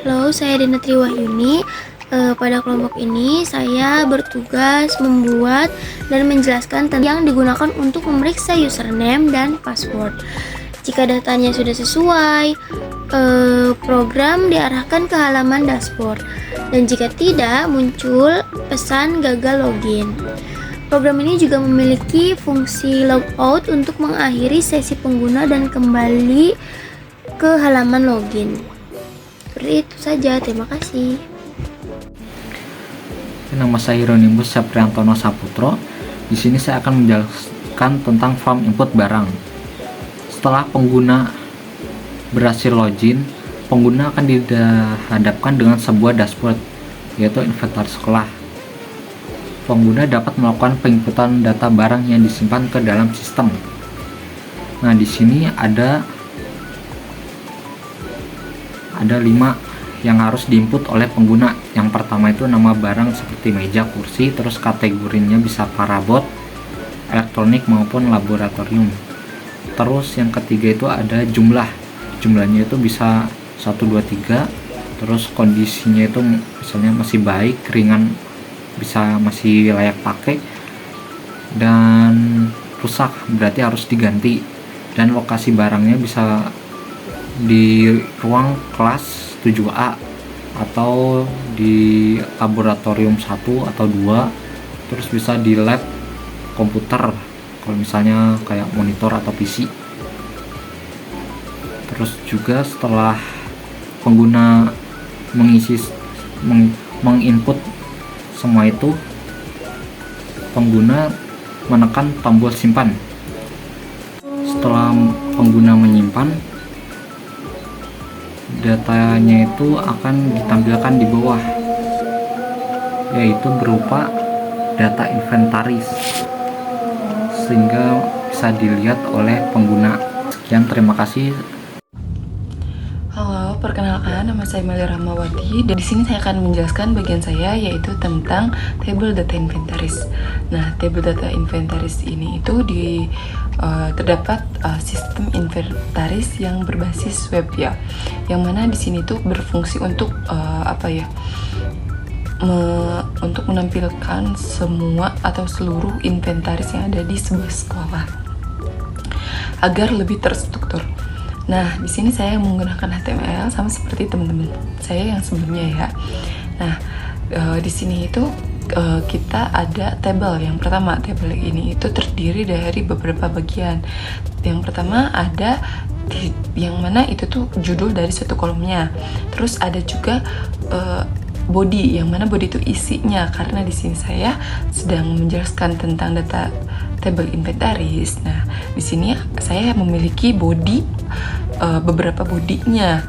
Halo, saya Dina Triwahyuni. Pada kelompok ini saya bertugas membuat dan menjelaskan tentang yang digunakan untuk memeriksa username dan password. Jika datanya sudah sesuai, program diarahkan ke halaman dashboard. Dan jika tidak, muncul pesan gagal login. Program ini juga memiliki fungsi logout untuk mengakhiri sesi pengguna dan kembali ke halaman login. Seperti itu saja, terima kasih. Nama saya Hieronymus Sapriantono Saputro. Di sini saya akan menjelaskan tentang form input barang. Setelah pengguna berhasil login, pengguna akan dihadapkan dengan sebuah dashboard, yaitu inventaris sekolah. Pengguna dapat melakukan penginputan data barang yang disimpan ke dalam sistem. Nah, di sini ada 5 yang harus diinput oleh pengguna. Yang pertama itu nama barang seperti meja, kursi, terus kategorinya bisa parabot, elektronik maupun laboratorium. Terus yang ketiga itu ada jumlahnya itu bisa 1, 2, 3. Terus kondisinya itu misalnya masih baik, ringan, bisa masih layak pakai, dan rusak berarti harus diganti. Dan lokasi barangnya bisa di ruang kelas 7A atau di laboratorium 1 atau 2, terus bisa di lab komputer kalau misalnya kayak monitor atau PC. Terus juga setelah pengguna menginput semua itu, pengguna menekan tombol simpan. Setelah pengguna menyimpan, datanya itu akan ditampilkan di bawah, yaitu berupa data inventaris, sehingga bisa dilihat oleh pengguna. Sekian, terima kasih. Halo, perkenalkan, nama saya Meli Rahmawati, dan di sini saya akan menjelaskan bagian saya, yaitu tentang table data inventaris. Nah, table data inventaris ini itu terdapat sistem inventaris yang berbasis web ya, yang mana di sini tuh berfungsi untuk untuk menampilkan semua atau seluruh inventaris yang ada di sebuah sekolah agar lebih terstruktur. Nah, di sini saya menggunakan HTML sama seperti teman-teman saya yang sebelumnya ya. Nah, di sini itu kita ada tabel. Yang pertama, tabel ini itu terdiri dari beberapa bagian. Yang pertama ada yang mana itu tuh judul dari suatu kolomnya. Terus ada juga body, yang mana body itu isinya, karena di sini saya sedang menjelaskan tentang data table inventaris. Nah, di sini saya memiliki body, beberapa bodinya,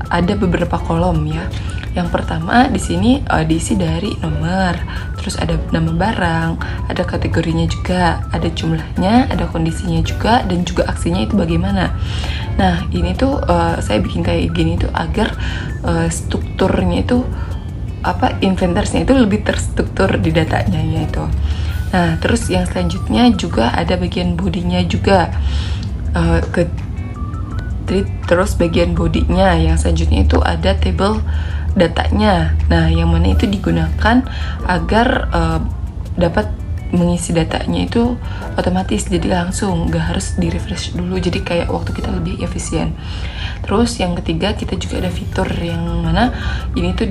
ada beberapa kolom ya. Yang pertama di sini diisi dari nomor, terus ada nama barang, ada kategorinya juga, ada jumlahnya, ada kondisinya juga, dan juga aksinya itu bagaimana. Nah, ini tuh saya bikin kayak gini tuh agar strukturnya itu inventarisnya itu lebih terstruktur di datanya itu. Nah, terus yang selanjutnya juga ada bagian bodinya juga. Terus bagian bodinya yang selanjutnya itu ada table datanya. Nah, yang mana itu digunakan agar dapat mengisi datanya itu otomatis, jadi langsung, gak harus di refresh dulu, jadi kayak waktu kita lebih efisien. Terus yang ketiga kita juga ada fitur, yang mana ini tuh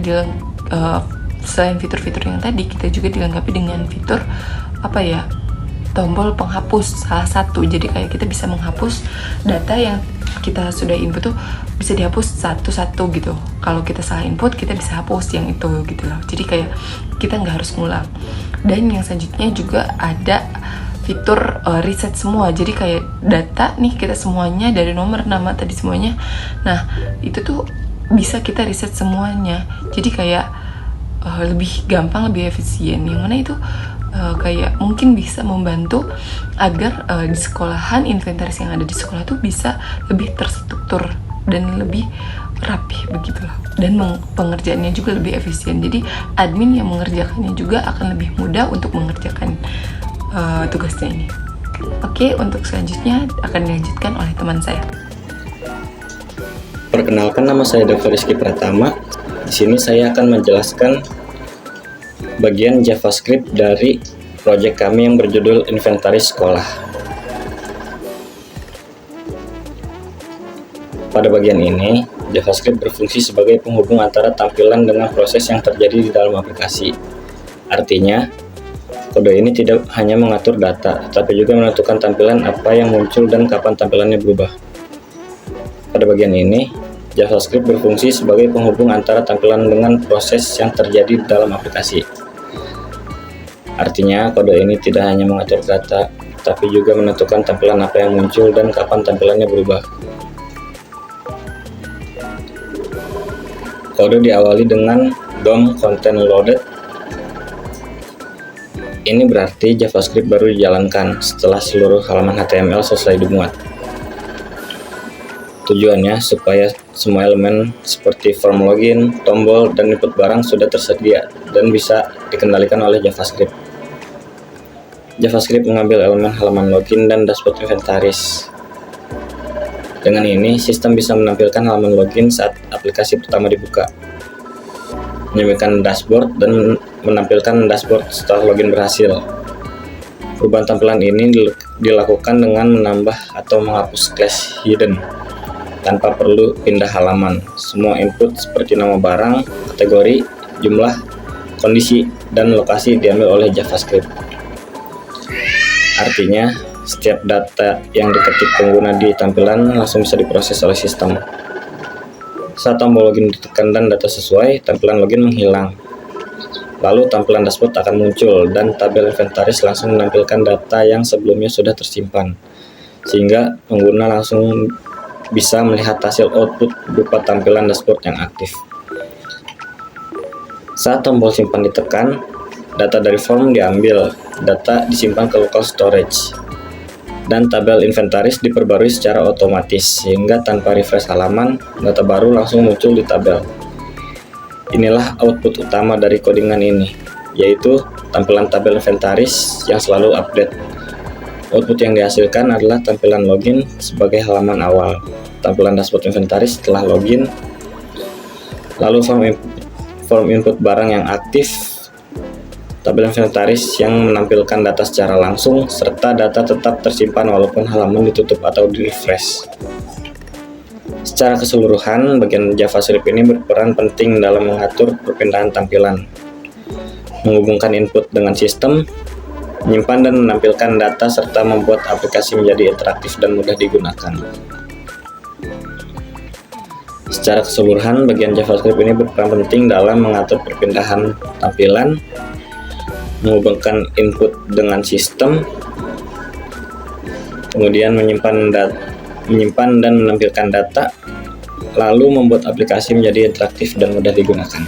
selain fitur-fitur yang tadi, kita juga dilengkapi dengan fitur tombol penghapus salah satu. Jadi kayak kita bisa menghapus data yang kita sudah input tuh bisa dihapus satu-satu gitu. Kalau kita salah input, kita bisa hapus yang itu gitu loh. Jadi kayak kita nggak harus ngulang. Dan yang selanjutnya juga ada fitur reset semua. Jadi kayak data nih kita semuanya dari nomor, nama tadi semuanya. Nah, itu tuh bisa kita reset semuanya. Jadi kayak lebih gampang, lebih efisien. Yang mana itu kayak mungkin bisa membantu agar di sekolahan inventaris yang ada di sekolah tuh bisa lebih terstruktur dan lebih rapih begitu loh. Dan pengerjaannya juga lebih efisien. Jadi admin yang mengerjakannya juga akan lebih mudah untuk mengerjakan tugasnya ini. Oke, untuk selanjutnya akan dilanjutkan oleh teman saya. Perkenalkan, nama saya Dr. Rizky Pratama. Di sini saya akan menjelaskan bagian JavaScript dari proyek kami yang berjudul Inventaris Sekolah. Pada bagian ini, JavaScript berfungsi sebagai penghubung antara tampilan dengan proses yang terjadi di dalam aplikasi. Artinya, kode ini tidak hanya mengatur data, tetapi juga menentukan tampilan apa yang muncul dan kapan tampilannya berubah. Pada bagian ini, JavaScript berfungsi sebagai penghubung antara tampilan dengan proses yang terjadi di dalam aplikasi. Artinya, kode ini tidak hanya mengatur data, tapi juga menentukan tampilan apa yang muncul dan kapan tampilannya berubah. Kode diawali dengan DOM content loaded. Ini berarti JavaScript baru dijalankan setelah seluruh halaman HTML selesai dimuat. Tujuannya supaya semua elemen seperti form login, tombol, dan input barang sudah tersedia dan bisa dikendalikan oleh JavaScript. JavaScript mengambil elemen halaman login dan dashboard inventaris. Dengan ini, sistem bisa menampilkan halaman login saat aplikasi pertama dibuka, menyemaikan dashboard, dan menampilkan dashboard setelah login berhasil. Perubahan tampilan ini dilakukan dengan menambah atau menghapus class hidden tanpa perlu pindah halaman. Semua input seperti nama barang, kategori, jumlah, kondisi, dan lokasi diambil oleh JavaScript. Artinya, setiap data yang diketik pengguna di tampilan langsung bisa diproses oleh sistem. Saat tombol login ditekan dan data sesuai, tampilan login menghilang. Lalu tampilan dashboard akan muncul dan tabel inventaris langsung menampilkan data yang sebelumnya sudah tersimpan, sehingga pengguna langsung bisa melihat hasil output berupa tampilan dashboard yang aktif. Saat tombol simpan ditekan, data dari form diambil, data disimpan ke local storage, dan tabel inventaris diperbarui secara otomatis, sehingga tanpa refresh halaman, data baru langsung muncul di tabel. Inilah output utama dari codingan ini, yaitu tampilan tabel inventaris yang selalu update. Output yang dihasilkan adalah tampilan login sebagai halaman awal, tampilan dashboard inventaris setelah login, lalu form input barang yang aktif, tabel inventaris yang menampilkan data secara langsung, serta data tetap tersimpan walaupun halaman ditutup atau di-refresh. Secara keseluruhan, bagian JavaScript ini berperan penting dalam mengatur perpindahan tampilan, menghubungkan input dengan sistem, menyimpan dan menampilkan data, serta membuat aplikasi menjadi interaktif dan mudah digunakan. Secara keseluruhan, bagian JavaScript ini berperan penting dalam mengatur perpindahan tampilan, menghubungkan input dengan sistem, kemudian menyimpan dan menampilkan data, lalu membuat aplikasi menjadi interaktif dan mudah digunakan.